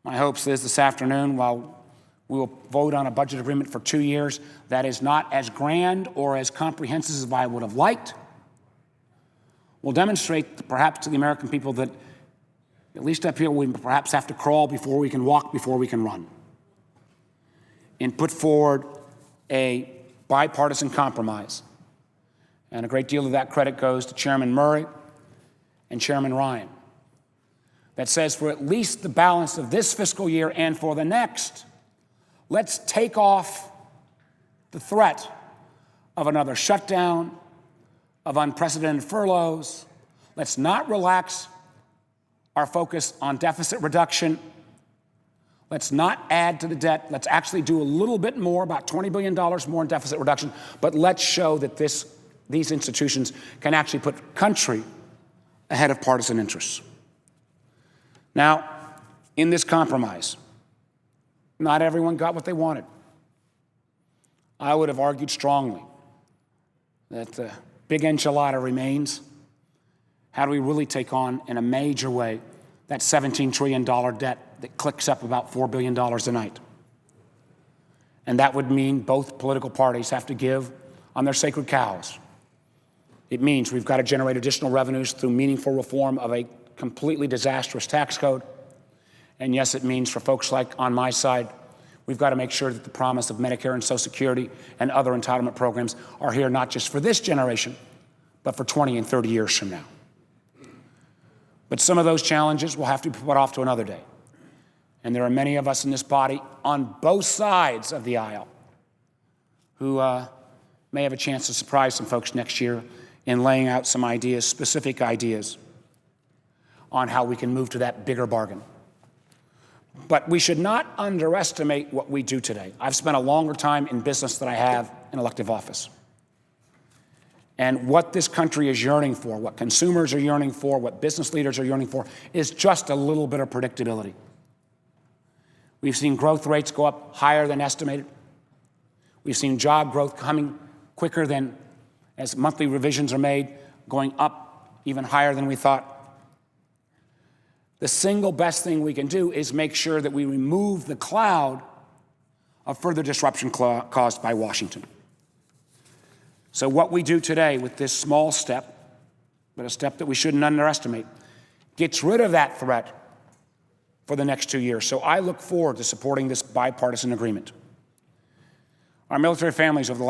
My hopes is this afternoon, while we will vote on a budget agreement for 2 years that is not as grand or as comprehensive as I would have liked, will demonstrate perhaps to the American people that at least up here we perhaps have to crawl before we can walk, before we can run, and put forward a bipartisan compromise. And a great deal of that credit goes to Chairman Murray and Chairman Ryan, that says for at least the balance of this fiscal year and for the next, let's take off the threat of another shutdown, of unprecedented furloughs. Let's not relax our focus on deficit reduction. Let's not add to the debt. Let's actually do a little bit more, about $20 billion more in deficit reduction, but let's show that these institutions can actually put country ahead of partisan interests. Now, in this compromise, not everyone got what they wanted. I would have argued strongly that the big enchilada remains. How do we really take on, in a major way, that $17 trillion debt that clicks up about $4 billion a night? And that would mean both political parties have to give on their sacred cows. It means we've got to generate additional revenues through meaningful reform of a completely disastrous tax code. And yes, it means for folks like on my side, we've got to make sure that the promise of Medicare and Social Security and other entitlement programs are here not just for this generation, but for 20 and 30 years from now. But some of those challenges will have to be put off to another day. And there are many of us in this body on both sides of the aisle who may have a chance to surprise some folks next year in laying out some ideas, specific ideas, on how we can move to that bigger bargain. But we should not underestimate what we do today. I've spent a longer time in business than I have in elective office. And what this country is yearning for, what consumers are yearning for, what business leaders are yearning for, is just a little bit of predictability. We've seen growth rates go up higher than estimated. We've seen job growth coming quicker than, as monthly revisions are made, going up even higher than we thought. The single best thing we can do is make sure that we remove the cloud of further disruption caused by Washington. So what we do today with this small step, but a step that we shouldn't underestimate, gets rid of that threat for the next 2 years. So I look forward to supporting this bipartisan agreement. Our military families over the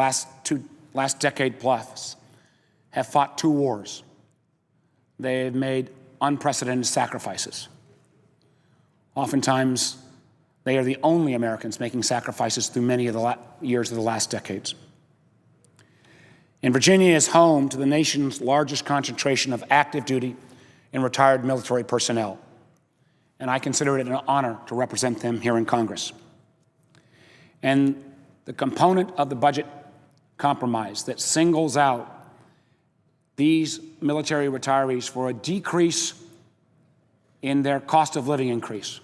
last decade plus have fought 2 wars. They have made unprecedented sacrifices. Oftentimes, they are the only Americans making sacrifices through many of the years of the last decades. And Virginia is home to the nation's largest concentration of active duty and retired military personnel. And I consider it an honor to represent them here in Congress. And the component of the budget compromise that singles out these military retirees for a decrease in their cost of living increase,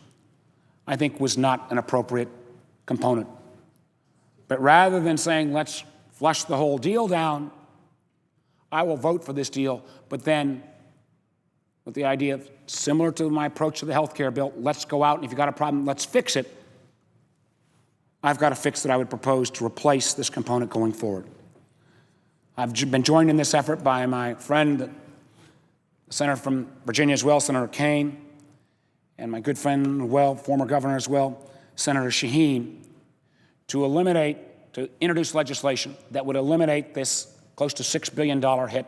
I think was not an appropriate component. But rather than saying, let's flush the whole deal down, I will vote for this deal, but then with the idea of, similar to my approach to the health care bill, let's go out and if you've got a problem, let's fix it. I've got a fix that I would propose to replace this component going forward. I've been joined in this effort by my friend, the senator from Virginia as well, Senator Kaine, and my good friend, well, former governor as well, Senator Shaheen, to introduce legislation that would eliminate this close to $6 billion hit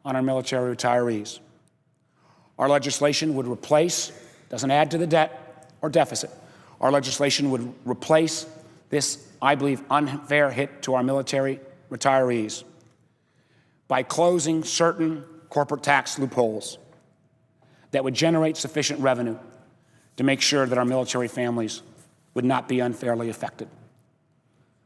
on our military retirees. Our legislation would replace, doesn't add to the debt or deficit, our legislation would replace this, I believe, unfair hit to our military retirees by closing certain corporate tax loopholes that would generate sufficient revenue to make sure that our military families would not be unfairly affected.